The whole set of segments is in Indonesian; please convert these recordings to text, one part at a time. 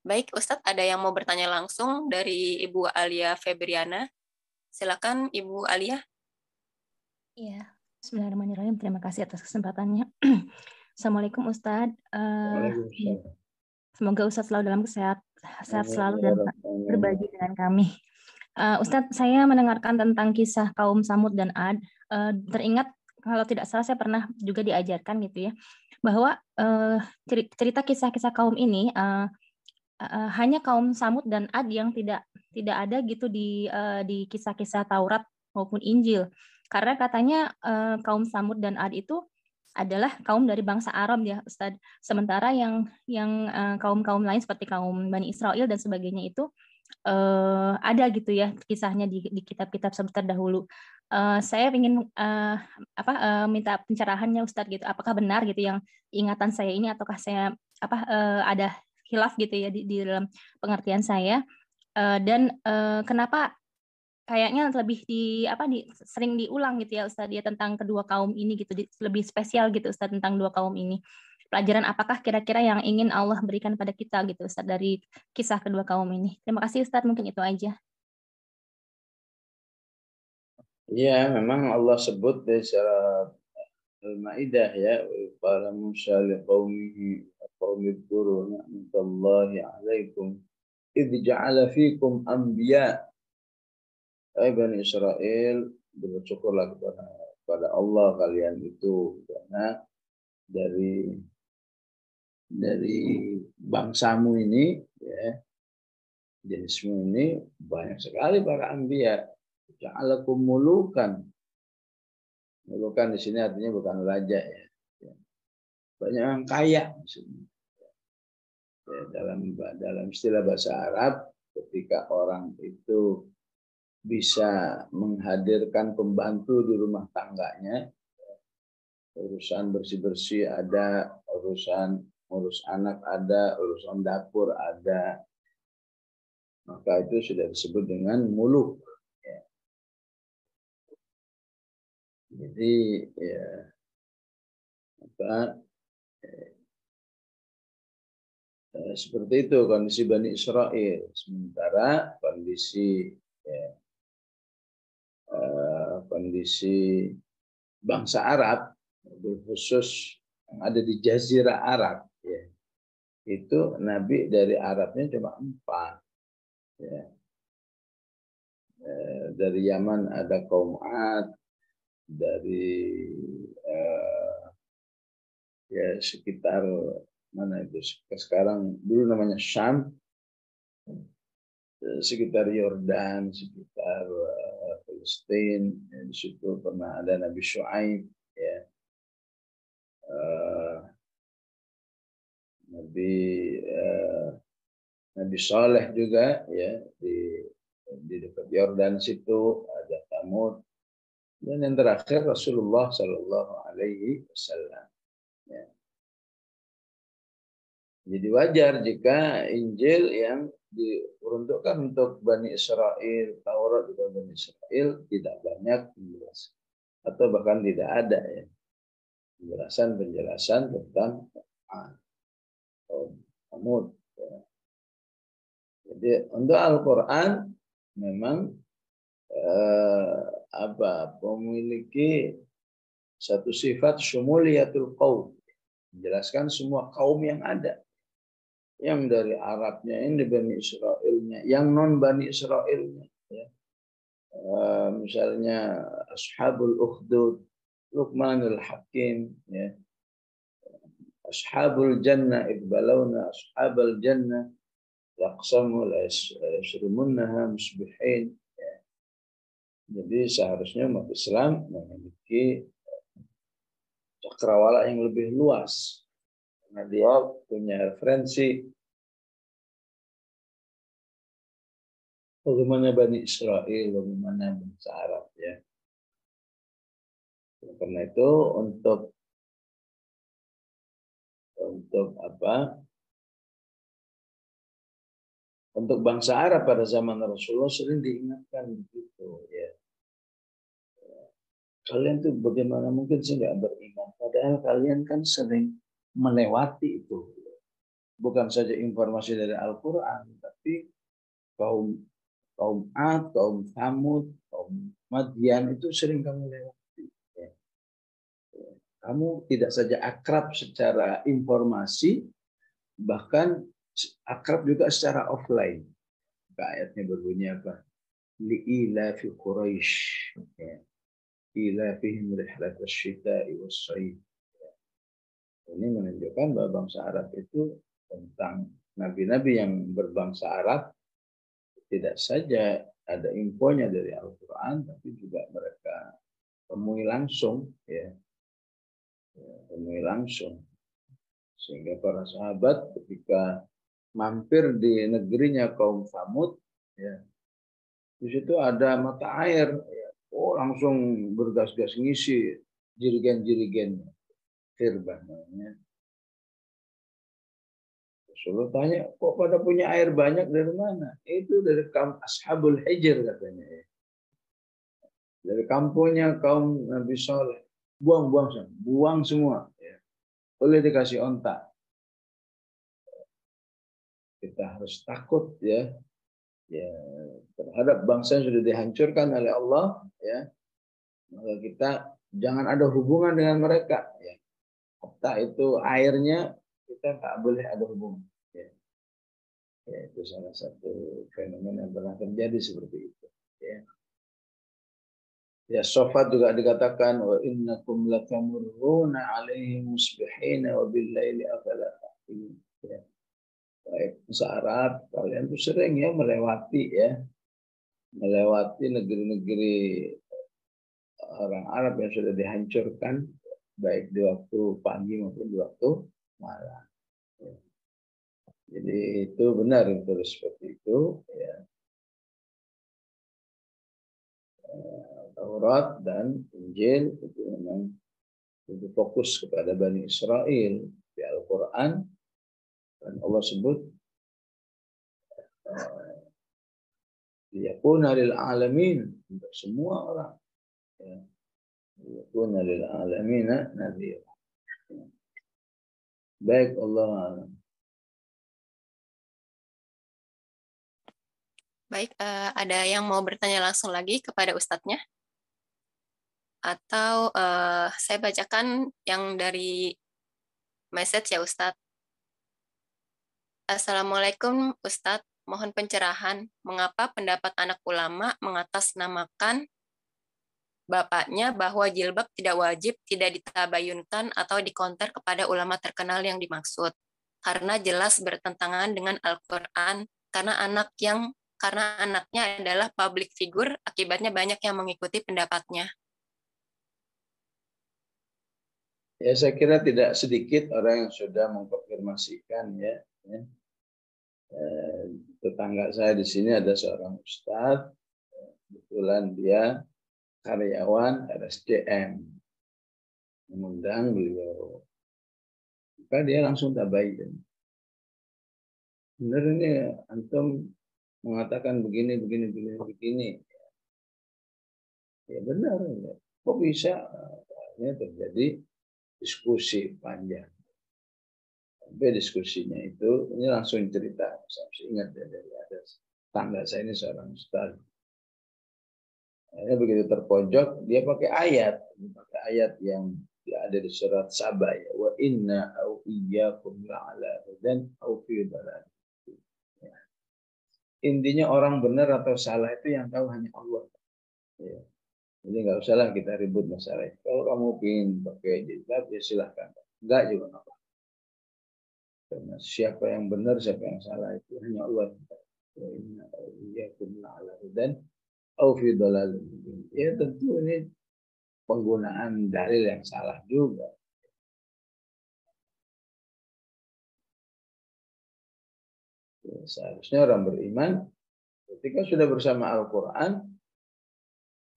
Baik, Ustadz, ada yang mau bertanya langsung dari Ibu Alia Febriana. Silakan, Ibu Alia. Iya, Bismillahirrahmanirrahim. Terima kasih atas kesempatannya. Assalamualaikum Ustadz. Waalaikumsalam. Semoga Ustadz selalu dalam sehat selalu dan berbagi dengan kami. Ustadz, saya mendengarkan tentang kisah kaum Samud dan Ad. Teringat kalau tidak salah saya pernah juga diajarkan gitu ya, bahwa cerita kisah-kisah kaum ini hanya kaum Samud dan Ad yang tidak ada gitu di kisah-kisah Taurat maupun Injil. Karena katanya kaum Samud dan Ad itu adalah kaum dari bangsa Arab ya, Ustadz. Sementara yang kaum-kaum lain seperti kaum Bani Israel dan sebagainya itu ada gitu ya kisahnya di kitab-kitab terdahulu. Saya ingin minta pencerahannya Ustadz gitu. Apakah benar gitu yang ingatan saya ini, ataukah saya ada khilaf gitu ya di dalam pengertian saya? Dan kenapa kayaknya lebih sering diulang gitu ya Ustadz ya tentang kedua kaum ini gitu, lebih spesial gitu Ustadz tentang dua kaum ini. Pelajaran apakah kira-kira yang ingin Allah berikan pada kita gitu Ustadz dari kisah kedua kaum ini? Terima kasih Ustadz, mungkin itu aja. Ya, memang Allah sebut di surah Al-Maidah ya, para Musa liqaumihi qaumidzkuru ni'matallahi 'alaikum idh ja'ala fikum anbiya. Hai Bani Israel, bersyukurlah kepada Allah kalian itu, karena dari bangsamu ini ya, jenismu ini banyak sekali para anbiya. Ja'alakum mulukan. Mulukan di sini artinya bukan raja ya. Banyak yang kaya maksudnya. Ya, dalam istilah bahasa Arab, ketika orang itu bisa menghadirkan pembantu di rumah tangganya, urusan bersih-bersih ada, urusan ngurus anak ada, urusan dapur ada, maka itu sudah disebut dengan muluk. Ya. Jadi ya apa seperti itu kondisi Bani Israel. Sementara kondisi bangsa Arab, khusus yang ada di Jazirah Arab, ya, itu Nabi dari Arabnya cuma 4. Ya. Dari Yaman ada kaum Ad, dari ya sekitar mana itu sekarang, dulu namanya Syam, sekitar Yordan, sekitar Palestina, ya, di situ pernah ada Nabi Syuaib, ya, Nabi Saleh juga, ya, di dekat Yordan situ ada Thamud, dan yang terakhir Rasulullah Shallallahu Alaihi Wasallam. Ya. Jadi wajar jika Injil yang diperuntukkan untuk Bani Israel, Taurat untuk Bani Israel tidak banyak penjelasan atau bahkan tidak ada ya penjelasan tentang Thamud. Ya. Jadi untuk Al-Quran memang memiliki satu sifat syumuliyatul qaum, menjelaskan semua kaum yang ada, yang dari Arabnya, yang dari Bani Israelnya, yang non Bani Israelnya, ya. Misalnya Ashabul Ukhdud, Luqmanul Hakim, ya. Ashabul Jannah idbalawna Ashabul Jannah laqsamu la yashrumunnaha musbihin. Ya. Jadi seharusnya umat Islam memiliki cakrawala yang lebih luas, karena dia punya referensi bagaimana Bani Israel, bagaimana bangsa Arab, ya. Karena itu untuk bangsa Arab pada zaman Rasulullah sering diingatkan begitu, ya. Kalian tuh bagaimana mungkin sih nggak beriman, padahal kalian kan sering melewati itu. bukan saja informasi dari Al-Quran, tapi kaum Ad, kaum Thamud, kaum Madian itu sering kamu lewati. Ya. Kamu tidak saja akrab secara informasi, bahkan akrab juga secara offline. Ayatnya berbunyi apa? Li'ilafi Quraisy. Ya. Ilafihim rihlat asy-syita'i was-sayf. Ini menunjukkan bahwa bangsa Arab itu tentang nabi-nabi yang berbangsa Arab tidak saja ada infonya dari Al-Quran, tapi juga mereka temui langsung, ya, temui langsung. Sehingga para sahabat ketika mampir di negerinya kaum Thamud, ya, di situ ada mata air, ya, oh langsung bergas-gas ngisi jirigen-jirigennya, firban namanya. Rasulullah tanya, kok pada punya air banyak dari mana? Itu dari kaum Ashabul Hijr katanya. Dari kampungnya kaum Nabi Soleh. Buang semua. Ya. Boleh dikasih ontak. Kita harus takut ya, ya terhadap bangsa yang sudah dihancurkan oleh Allah. Ya, maka kita jangan ada hubungan dengan mereka. Ya. Entah itu airnya, kita tak boleh ada hubungan. Ya. Ya, itu salah satu fenomena yang pernah terjadi seperti itu. Ya. Ya, Sofat juga dikatakan wa innakum latamurruna alaihim musbihina wa billaili afala ta'qilun. Ya. Baik, Arab kalian tuh sering ya melewati negeri-negeri orang Arab yang sudah dihancurkan baik di waktu pagi maupun di waktu malam. Ya. Jadi itu benar itu seperti itu ya. Taurat dan Injil itu memang lebih fokus kepada Bani Israel di Al-Quran, dan Allah sebut liyakuna lil alamin, untuk semua orang, ya. Liyakuna lil alamina nadhira. Baik, Allah. Baik, ada yang mau bertanya langsung lagi kepada Ustadznya? Atau saya bacakan yang dari message ya Ustadz. Assalamualaikum Ustadz, mohon pencerahan mengapa pendapat anak ulama mengatasnamakan bapaknya bahwa jilbab tidak wajib, tidak ditabayunkan atau dikonter kepada ulama terkenal yang dimaksud. Karena jelas bertentangan dengan Al-Quran, karena anaknya adalah public figure, akibatnya banyak yang mengikuti pendapatnya. Ya, saya kira tidak sedikit orang yang sudah mengkonfirmasikan ya. Tetangga saya di sini ada seorang ustadz, kebetulan dia karyawan RSCM, mengundang beliau, maka dia langsung tabayun. Benar ini antum mengatakan begini. Ya benar. Ya. Kok bisa? Ini terjadi diskusi panjang. Sampai diskusinya itu, ini langsung cerita. Saya ingat ya, dari ada tangga saya ini seorang ustaz. Begitu terpojok, dia pakai ayat yang ada di surat Saba ya. Wa inna au iyyakum la'ala hudan au fi dhalal. Intinya orang benar atau salah itu yang tahu hanya Allah. Ya. Jadi nggak usahlah kita ribut masalah itu. Kalau kamu ingin pakai jilbab ya silahkan. Enggak juga nggak apa. Karena siapa yang benar, siapa yang salah itu hanya Allah. Dan ya tentu ini penggunaan dalil yang salah juga. Ya, seharusnya orang beriman ketika sudah bersama Al-Quran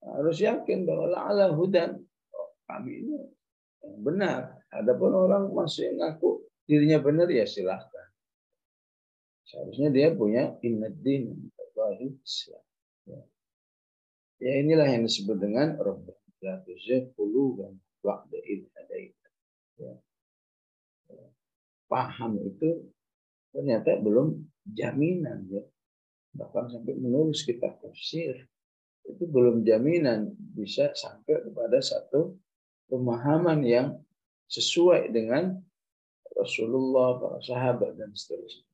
harus yakin bahwa la'ala hudan, kami ini yang benar. Adapun orang masih ngaku dirinya benar ya silahkan. Seharusnya dia punya innad-din Islam. Ya inilah yang disebut dengan Rabbana la tuzigh qulubana ba'da idh hadaitana. Paham itu ternyata belum jaminan ya. Bahkan sampai menulis kitab tafsir itu belum jaminan bisa sampai kepada satu pemahaman yang sesuai dengan Rasulullah, para sahabat dan seterusnya.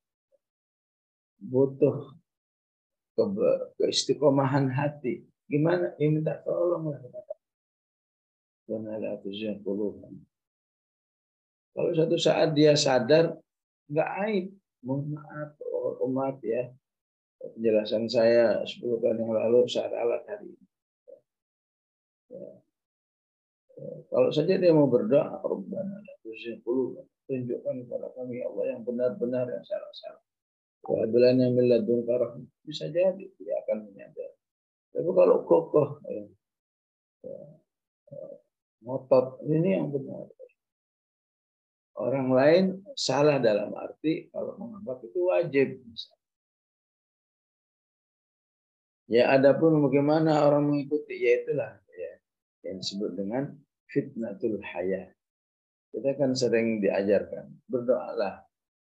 Butuh keistiqomahan hati. Gimana? Ya minta tolonglah kepada Allah. Kalau suatu saat dia sadar, nggak aib. Mohon maaf, umat ya. Penjelasan saya 10 tahun yang lalu saya ralat hari ini. Ya. Kalau saja dia mau berdoa, Rabbana la tuzigh qulubana, tunjukkan kepada kami Allah yang benar-benar, yang salah-salah. Wa hab lana min ladunka rahmah. Bisa jadi dia akan menyadari. Tapi kalau kokoh ngotot, ini yang benar. Orang lain salah dalam arti kalau menganggap itu wajib. Ya adapun bagaimana orang mengikuti, ya itulah ya, yang disebut dengan fitnatul hayah. Kita kan sering diajarkan, berdoalah.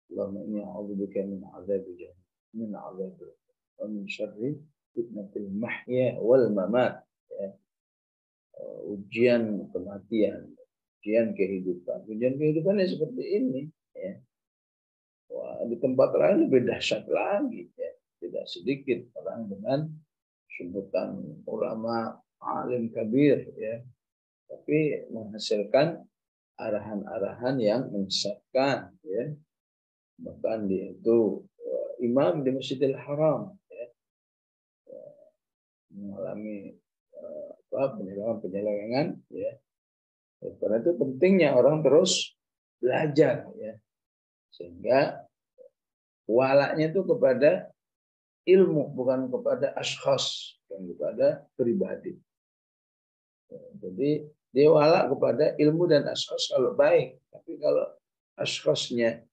Allahumma inni a'udzubika min adzabil jahannam, min adzabil wa min syarri fitnatil mahya wal mamat. Ya. Ujian kematian, ujian kehidupan. Ujian kehidupannya seperti ini. Ya. Wah, di tempat lain lebih dahsyat lagi. Ya. Tidak sedikit orang dengan sebutan ulama alim kabir, ya, tapi menghasilkan arahan-arahan yang menyesatkan, ya. Bahkan dia itu imam di Masjidil Haram, ya, mengalami penyelewengan, ya. Karena itu pentingnya orang terus belajar, ya, sehingga walaknya itu kepada ilmu, bukan kepada ashkhas, bukan kepada pribadi. Jadi dia walak kepada ilmu dan ashkhas kalau baik, tapi kalau ashkhasnya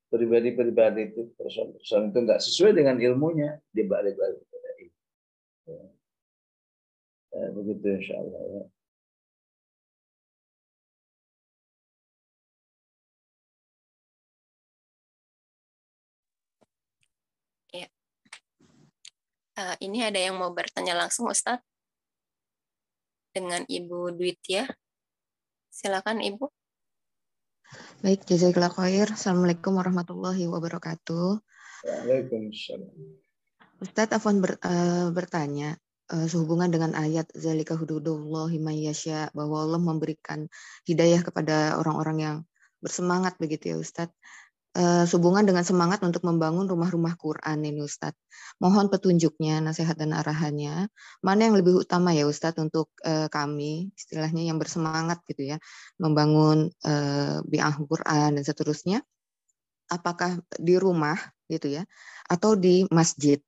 pribadi-pribadi itu person itu nggak sesuai dengan ilmunya, dia balik-balik kepada ilmu. Begitu insya Allah. Ya. Ini ada yang mau bertanya langsung, Ustadz, dengan Ibu Dwitya. Silakan, Ibu. Baik, jazakallahu khair. Assalamualaikum warahmatullahi wabarakatuh. Waalaikumsalam. Ustadz Afwan bertanya, sehubungan dengan ayat zalika hududullahi may yasha, bahwa Allah memberikan hidayah kepada orang-orang yang bersemangat begitu ya Ustadz. Sehubungan dengan semangat untuk membangun rumah-rumah Quran ini Ustadz. Mohon petunjuknya, nasihat dan arahannya. Mana yang lebih utama ya Ustadz untuk kami, istilahnya yang bersemangat gitu ya, membangun bi'ah Quran dan seterusnya. Apakah di rumah gitu ya, atau di masjid?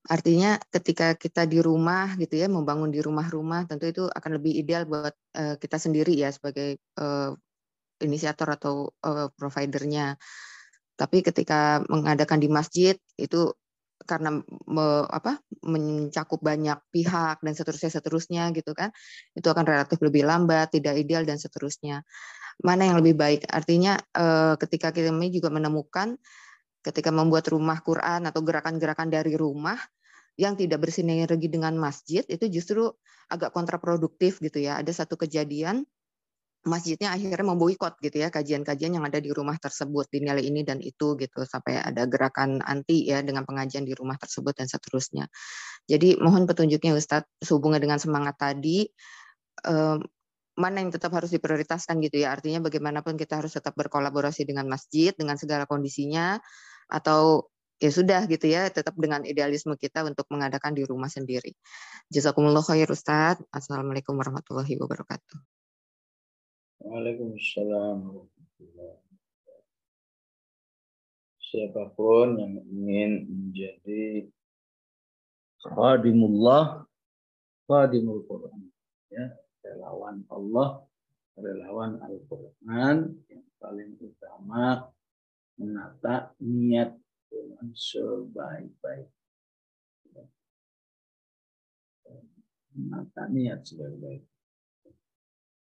Artinya ketika kita di rumah gitu ya, membangun di rumah-rumah, tentu itu akan lebih ideal buat kita sendiri ya sebagai inisiator atau providernya. Tapi ketika mengadakan di masjid itu karena mencakup banyak pihak dan seterusnya gitu kan, itu akan relatif lebih lambat, tidak ideal dan seterusnya. Mana yang lebih baik? Artinya ketika kami juga menemukan ketika membuat rumah Quran atau gerakan-gerakan dari rumah yang tidak bersinergi dengan masjid itu justru agak kontraproduktif gitu ya. Ada satu kejadian masjidnya akhirnya memboikot gitu ya kajian-kajian yang ada di rumah tersebut, dinilai ini dan itu gitu, sampai ada gerakan anti ya dengan pengajian di rumah tersebut dan seterusnya. Jadi mohon petunjuknya Ustadz sehubungan dengan semangat tadi, mana yang tetap harus diprioritaskan gitu ya, artinya bagaimanapun kita harus tetap berkolaborasi dengan masjid dengan segala kondisinya, atau ya sudah gitu ya tetap dengan idealisme kita untuk mengadakan di rumah sendiri. Jazakumullah khair Ustadz. Assalamualaikum warahmatullahi wabarakatuh. Waalaikumsalam. Siapapun yang ingin menjadi khadimullah, khadimul Quran, ya, relawan Allah, relawan Al-Quran, yang paling utama menata niat dengan sebaik-baik. Menata niat sebaik-baik.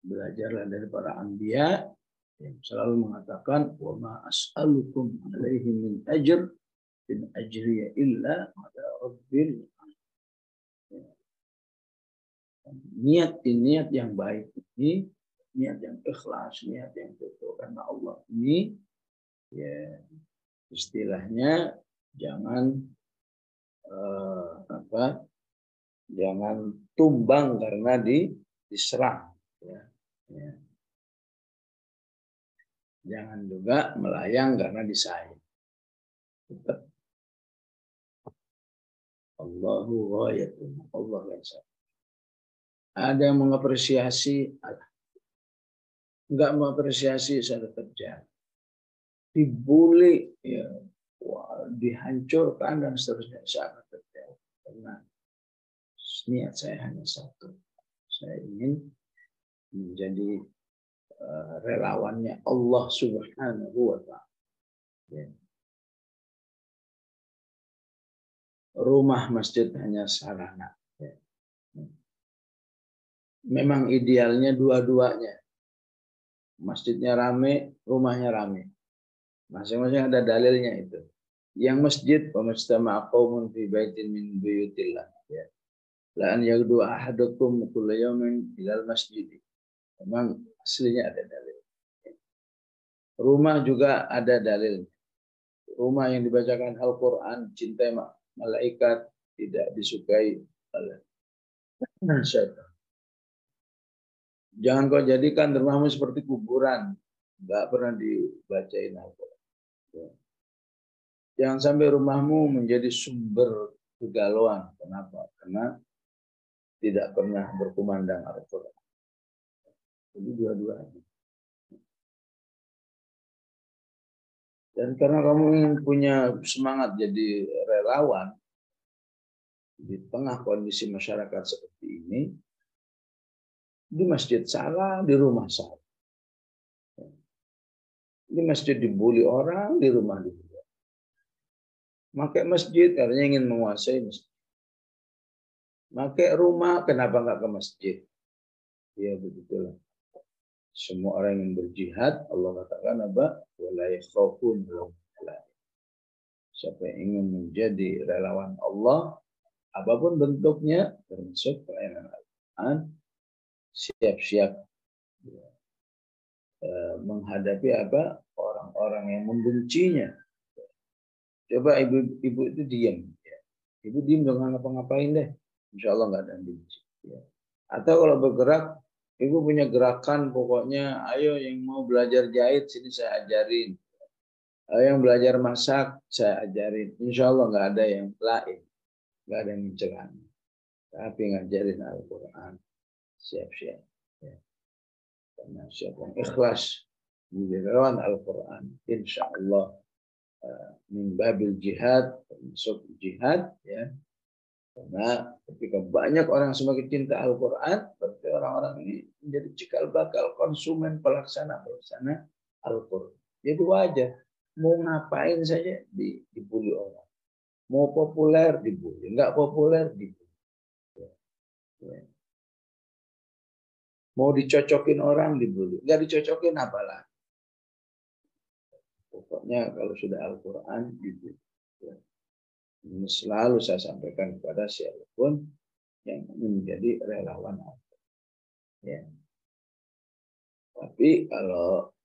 Belajarlah dari para anbiya, yang selalu mengatakan wa ma as'alukum alaihi min ajr in ajriya illa ala rabbil niat yang baik ini, niat yang ikhlas, niat yang betul karena Allah ini, ya istilahnya jangan jangan tumbang karena diserang, ya. Ya. Jangan juga melayang karena disayang. Tetap Allahu ghayatun, Allah yang ada yang mengapresiasi, enggak mengapresiasi, saya tetap jalan. Dibully, ya, wah, dihancurkan dan seterusnya, saya tetap jalan. Karena niat saya hanya satu, saya ingin menjadi relawannya Allah Subhanahu wa Ta'ala. Ya. Rumah masjid hanya sarana. Ya. Memang idealnya dua-duanya. Masjidnya rame, rumahnya rame. Masing-masing ada dalilnya itu. Yang masjid, wa majtama'a qaumun fi baitin min buyutillah. Ya. La an yaghdu ahadukum kulla yawmin ilal masjid. Memang aslinya ada dalil. Rumah juga ada dalil. Rumah yang dibacakan Al-Quran, cintai malaikat, tidak disukai oleh syaitan. Jangan kau jadikan rumahmu seperti kuburan. Enggak pernah dibacain Al-Quran. Jangan sampai rumahmu menjadi sumber kegalauan. Kenapa? Karena tidak pernah berkumandang Al-Quran. Jadi dua-duanya. Dan karena kamu ingin punya semangat jadi relawan di tengah kondisi masyarakat seperti ini, di masjid salah, di rumah salah. Di masjid dibully orang, di rumah dibully. Pakai masjid karena ingin menguasai masjid. Pakai rumah, kenapa nggak ke masjid? Ya begitulah. Semua orang yang berjihad, Allah katakan apa? Wala yakhafun. Siapa yang ingin menjadi relawan Allah, apapun bentuknya, termasuk pelayanan Al-Quran, siap-siap menghadapi apa? Orang-orang yang membencinya. Coba ibu itu diam. Ibu diam jangan ngapa-ngapain deh. Insya Allah nggak ada yang benci. Atau kalau bergerak, ibu punya gerakan, pokoknya ayo yang mau belajar jahit sini saya ajarin. Ayo yang belajar masak saya ajarin. Insya Allah nggak ada yang lain, nggak ada yang mencela. Tapi ngajarin Al-Quran siap-siap. Ya. Karena siapa yang ikhlas menjadi relawan Al-Quran, insya Allah min babil jihad, masuk jihad, ya. Karena ketika banyak orang semakin cinta Al-Quran, berarti orang-orang ini menjadi cikal bakal konsumen pelaksana Al-Quran. Jadi wajar, mau ngapain saja dibully orang. Mau populer dibully, nggak populer dibully. Ya. Mau dicocokin orang dibully, nggak dicocokin apalah. Pokoknya kalau sudah Al-Quran dibully. Ya. Ini selalu saya sampaikan kepada siapapun yang menjadi relawan. Ya. Tapi kalau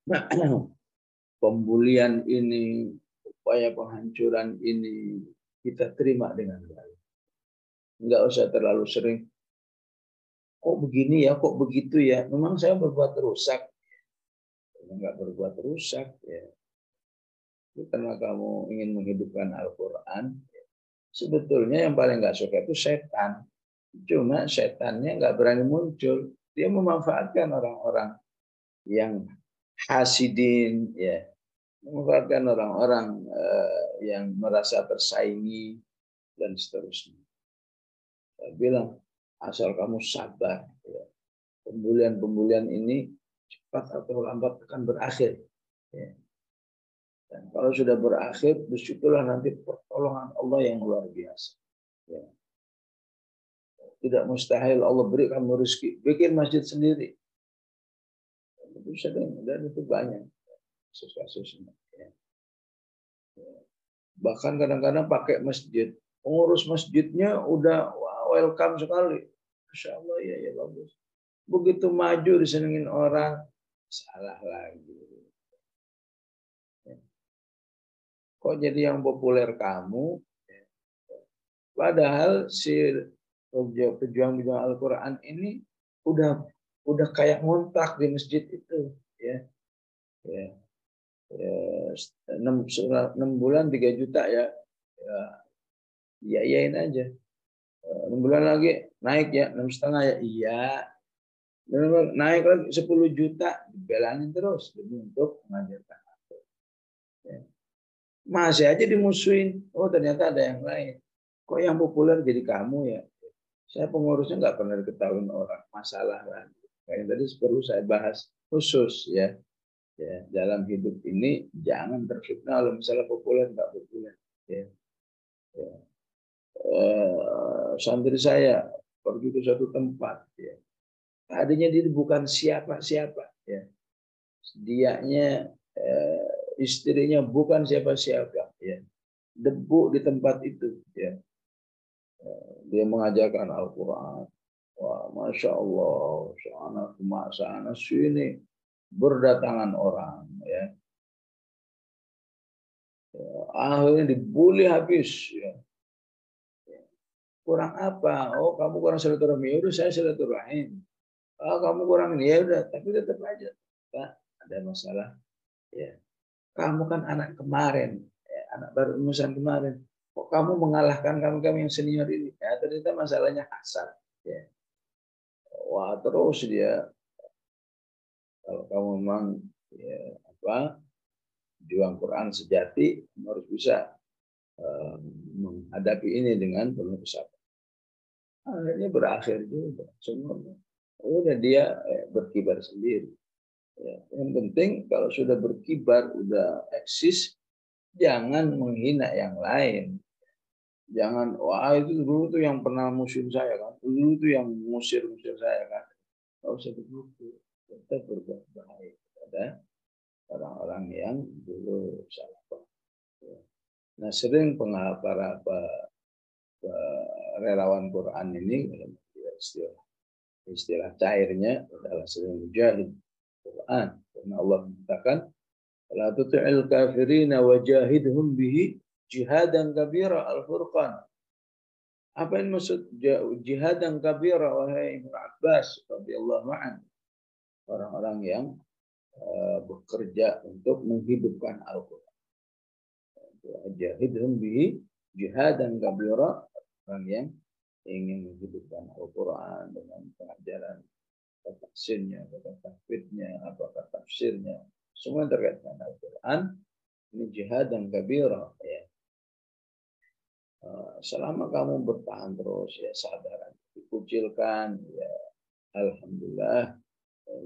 pembulian ini, upaya penghancuran ini kita terima dengan baik. Enggak usah terlalu sering. Kok begini ya, kok begitu ya. Memang saya berbuat rusak. Enggak berbuat rusak ya. Karena kamu ingin menghidupkan Al-Quran. Sebetulnya yang paling nggak suka itu setan. Cuma setannya nggak berani muncul. Dia memanfaatkan orang-orang yang hasidin, ya, memanfaatkan orang-orang yang merasa tersaingi dan seterusnya. Saya bilang asal kamu sabar, ya. Pembulian-pembulian ini cepat atau lambat akan berakhir. Ya. Dan kalau sudah berakhir, disitulah nanti pertolongan Allah yang luar biasa. Ya. Tidak mustahil Allah beri kamu rezeki. Bikin masjid sendiri. Itu sering dan itu banyak kasus-kasusnya. Ya. Bahkan kadang-kadang pakai masjid, pengurus masjidnya udah welcome sekali, Masya Allah ya bagus. Begitu maju disenengin orang, salah lagi. Kok jadi yang populer kamu? Padahal si pejuang-pejuang Al-Quran ini udah kayak ngontrak di masjid itu, ya. 6 bulan 3 juta ya, iyain aja. 6 bulan lagi naik ya 6,5 ya, iya. Naik lagi 10 juta, dibelanin terus demi untuk mengajarkan. Ya. Masih aja dimusuhin. Oh ternyata ada yang lain. Kok yang populer jadi kamu ya? Saya pengurusnya nggak pernah diketahui orang. Masalah lagi. Kayak tadi perlu saya bahas khusus ya. Ya, dalam hidup ini jangan terfitnah kalau misalnya populer nggak populer. Ya. Ya. Santri saya pergi ke suatu tempat. Ya. Tadinya dia bukan siapa-siapa. Ya. Dianya istrinya bukan siapa-siapa. Ya. Debu di tempat itu. Ya. Dia mengajarkan Al-Quran. Wah, Masya Allah, sana sini berdatangan orang. Ya. Akhirnya dibully habis. Ya. Kurang apa? Oh, kamu kurang silaturahmi. Udah saya silaturahim. Oh, kamu kurang ini. Ya udah, tapi tetap aja. Pak, ada masalah. Ya. Kamu kan anak kemarin. Ya, anak baru lulusan kemarin. Kok kamu mengalahkan kami yang senior ini? Ya, ternyata masalahnya hasad. Ya. Wah, terus dia kalau kamu memang ya, juang Quran sejati, harus bisa menghadapi ini dengan penuh kesabaran. Akhirnya berakhir juga semuanya. Udah dia berkibar sendiri. Ya. Yang penting kalau sudah berkibar, udah eksis, jangan menghina yang lain. Jangan, wah itu dulu tuh yang pernah musuhin saya kan, dulu tuh yang ngusir saya kan. Nggak usah begitu. Tetap berbuat baik pada orang-orang yang dulu salah paham. Nah sering para relawan Quran ini, istilah cairnya adalah sering mujahid Quran. Karena Allah mengatakan, la tuti'il kafirina wajahidhum bihi jihadan kabira al-Furqan. Apa yang maksud jihadan kabira, wahai Ibnu Abbas radhiyallahu anhu? Orang-orang yang bekerja untuk menghidupkan Al-Quran. Wajahidhum bihi jihadan kabira, orang yang ingin menghidupkan Al-Quran dengan pengajaran tafsirnya, tahfidnya, apakah tafsirnya, semua terkait dengan Al-Quran. Ini jihad dan kabira. Ya. Selama kamu bertahan terus, ya sadar, dikucilkan, ya alhamdulillah,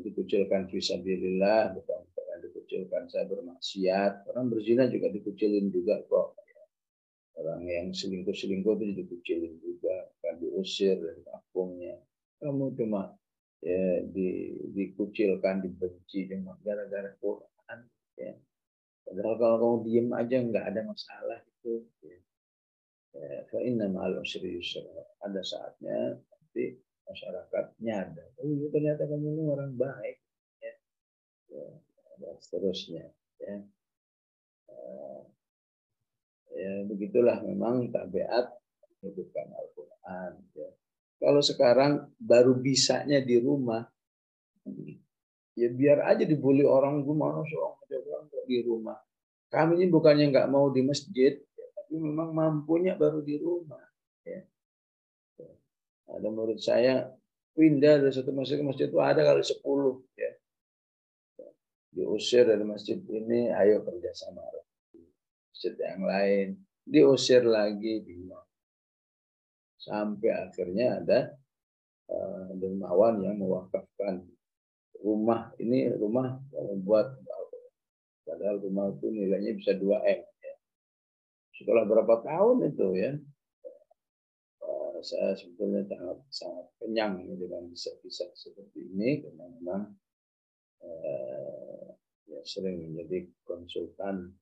dikucilkan fisabilillah, bukan dikucilkan saya bermaksiat. Orang berzina juga dikucilin juga kok. Ya. Orang yang selingkuh itu dikucilin juga, kan diusir dari kampungnya. Kamu cuma ya, dikucilkan, dibenci cuma gara-gara Quran. Ya. Padahal kalau kamu diem aja nggak ada masalah itu. Ya. Fa inna ma'al usri yusra. Ada saatnya nanti masyarakat nyadar. Oh, ternyata kamu ini orang baik. Ya. Ya. Dan seterusnya. Ya. Ya, begitulah memang tabiat menghidupkan Al-Quran. Ya. Kalau sekarang baru bisanya di rumah, ya biar aja dibully orang, gimana seorang di rumah. Kami ini bukannya nggak mau di masjid, ya, tapi memang mampunya baru di rumah. Ya. Ada murid saya pindah dari satu masjid ke masjid itu ada kali 10. Ya. Diusir dari masjid ini, ayo kerjasama masjid yang lain. Diusir lagi, sampai akhirnya ada dermawan yang mewakafkan rumah. Ini rumah membuat, padahal rumah itu nilainya bisa 2M. Ya. Setelah berapa tahun itu ya, saya sebetulnya sangat kenyang dengan bisa seperti ini, karena memang ya sering menjadi konsultan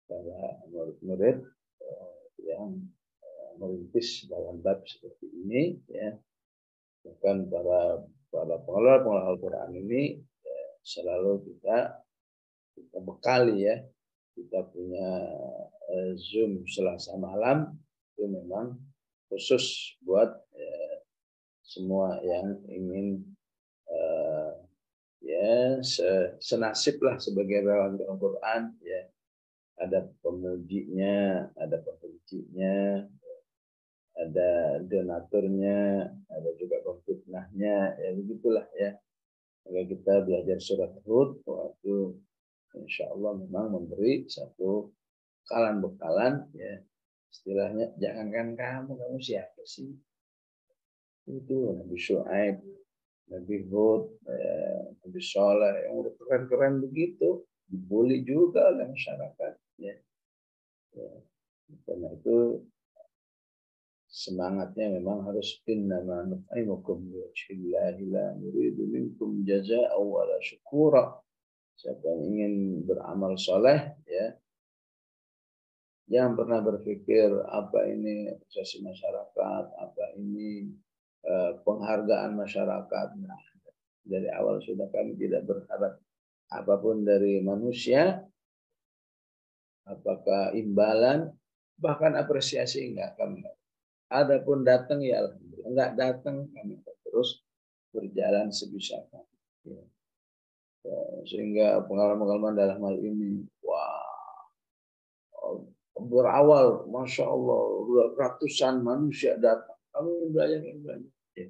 para murid-murid yang merintis dalam bab seperti ini, ya. Bahkan para pengelola Al-Quran ini selalu kita bekali, ya. Kita punya Zoom Selasa malam itu memang khusus buat semua yang ingin ya senasib lah sebagai relawan Al-Quran, ya. Ada pemujinya, ada pembencinya, ada donaturnya, ada juga pemfitnahnya, ya begitulah, ya. Maka kita belajar surat Hud waktu insya Allah memang memberi satu bekalan, ya. Istilahnya, jangankan kamu siapa sih? Itu Nabi Syuaib, Nabi Hud, Nabi Saleh yang udah keren-keren begitu, dibully juga oleh masyarakat, ya. Karena itu semangatnya memang harus innama nut'imukum liwajhillahi la nuridu minkum jazaa'an wala syukura. Siapa yang ingin beramal soleh, ya, jangan pernah berpikir apa ini apresiasi masyarakat, apa ini penghargaan masyarakat. Nah, dari awal sudah kami tidak berharap apapun dari manusia, apakah imbalan, bahkan apresiasi enggak kami. Adapun datang, ya alhamdulillah. Enggak datang, kami terus berjalan sebisa kami. Ya. Sehingga pengalaman-pengalaman dalam hal ini, wah, berawal, masya Allah, ratusan manusia datang. Kami belajar. Ya.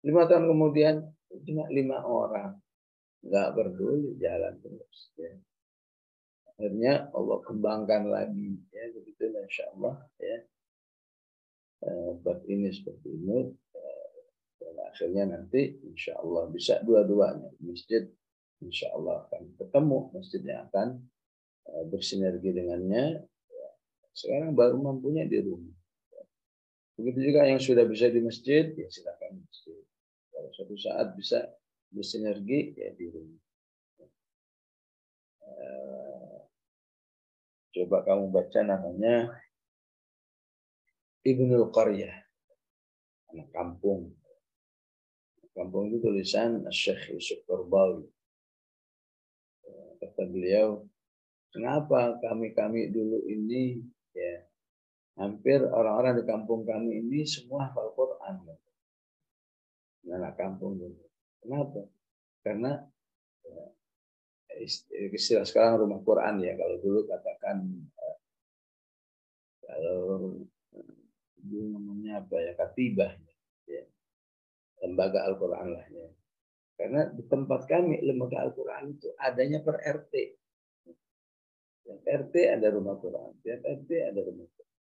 5 tahun kemudian cuma 5 orang, enggak peduli, jalan terus. Ya. Akhirnya Allah kembangkan lagi, ya begitu, insya Allah, ya. Bab ini seperti ini, dan akhirnya nanti insya Allah bisa dua-duanya. Masjid insya Allah akan ketemu, masjid yang akan bersinergi dengannya. Sekarang baru mampunya di rumah. Begitu juga yang sudah bisa di masjid, ya silakan di masjid. Kalau suatu saat bisa bersinergi, ya di rumah. Coba kamu baca namanya Ibnul Qaryah, anak kampung. Kampung itu tulisan Syekh Yusuf Qaradawi. Kata beliau, kenapa kami dulu ini, ya, hampir orang-orang di kampung kami ini semua hafal Quran. Anak kampung dulu. Kenapa? Karena istilah sekarang rumah Quran, ya. Kalau dulu katakan, kalau dulu namanya apa ya, katibah, ya. Lembaga Al-Quran lah, ya. Karena di tempat kami lembaga Al-Quran itu adanya per RT. Tiap RT ada rumah Quran, tiap RT ada rumah Quran.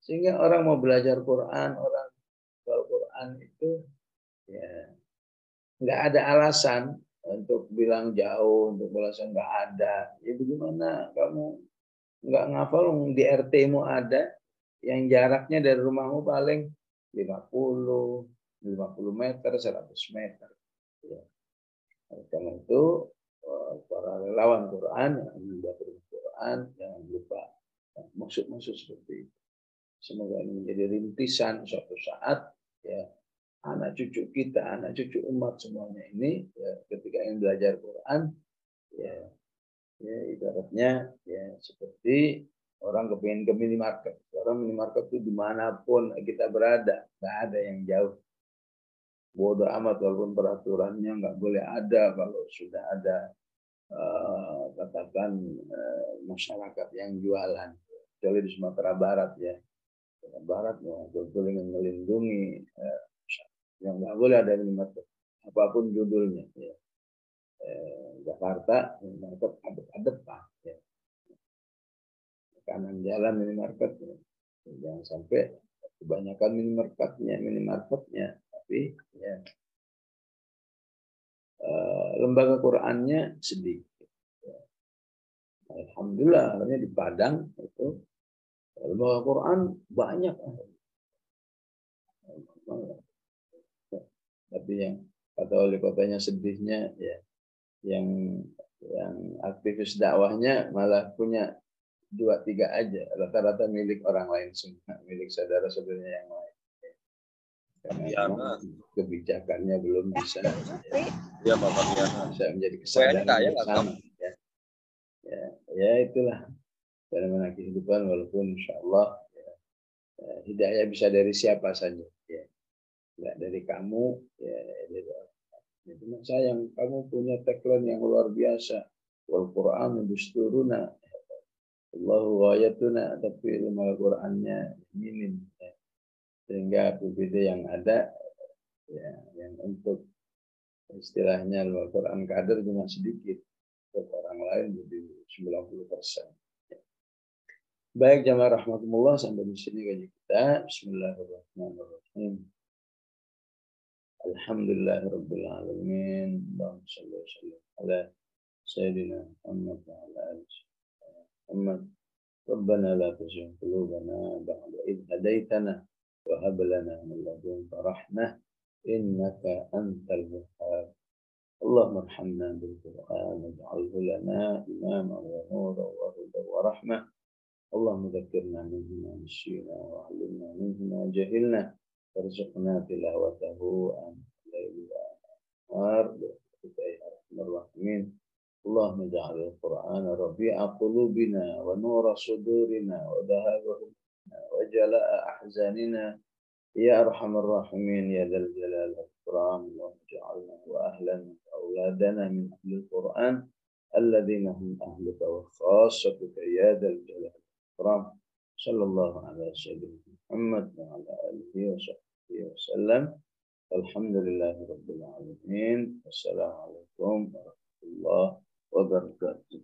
Sehingga orang mau belajar Quran, orang Al-Quran itu, ya, nggak ada alasan untuk bilang jauh, untuk alasan nggak ada. Ya bagaimana kamu nggak ngafal, di RT-mu ada, yang jaraknya dari rumahmu paling 50 meter, 100 meter. Ya. Karena itu para relawan Quran yang membuat Quran jangan lupa maksud-maksud seperti itu. Semoga ini menjadi rintisan suatu saat, ya, anak cucu kita, anak cucu umat semuanya ini, ya, ketika ingin belajar Quran, ya ibaratnya, ya seperti orang kepingin ke minimarket. Orang minimarket itu dimanapun kita berada, nggak ada yang jauh. Bodoh amat walaupun peraturannya nggak boleh ada kalau sudah ada katakan masyarakat yang jualan. Kecuali di Sumatera Barat, ya. Sumatera Barat betul ingin melindungi yang nggak boleh ada minimarket apapun judulnya, ya. Jakarta minimarket adep-adepan, ya. Kanan jalan minimarket, ya. Jangan sampai kebanyakan minimarketnya, tapi, ya, lembaga Qurannya sedikit. Ya. Alhamdulillah, akhirnya di Padang itu lembaga Quran banyak. Tapi yang kata wali kotanya sedihnya, ya, yang aktivis dakwahnya malah punya 2-3 aja, rata-rata milik orang lain semua, milik saudara-saudaranya yang lain. Karena kebijakannya belum bisa menjadi kesadaran bersama. Ya itulah fenomena kehidupan, walaupun insya Allah hidayah bisa dari siapa saja, ya. Nggak dari kamu, ya dari cuma sayang kamu punya tagline yang luar biasa, wal Qur'an dusturuna, Allahu ayatuna, tapi ilmu Al-Qur'annya minim, ya. Sehingga PBD yang ada, ya, yang untuk istilahnya Al-Qur'an kader cuma sedikit, untuk orang lain jadi 90%. Baik jamaah rahmatullah, sampai di sini kaji kita. Bismillahirrahmanirrahim. Alhamdulillahirabbil alamin. Allahumma shalli wa sallim ala sayyidina Muhammad wa ala alihi Muhammad. Rabbana la tuzigh qulubana ba'da idh hadaytana wa hab lana min ladunka rahmah innaka antal wahhab. Allahumma arhamna bil Qur'an waj'alhu lana imaman wa nuran wa hudan wa rahmah. اللهم ذكرنا منه ما نسينا وعلمنا منه ما جهلنا وارزقنا تلاوته آناء الليل والنهار برحمتك يا أرحم الراحمين. اللهم اجعل القرآن ربيع قلوبنا ونور صدورنا وذهاب همومنا وجلاء أحزاننا يا أرحم الراحمين يا ذا الجلال والإكرام. اللهم اجعلنا وأهلنا وأولادنا من أهل القرآن الذين هم أهلك وخاصتك يا ذا الجلال. صلى الله على سيدنا محمد وعلى آله وصحبه وسلم. الحمد لله رب العالمين. والسلام عليكم ورحمة الله وبركاته.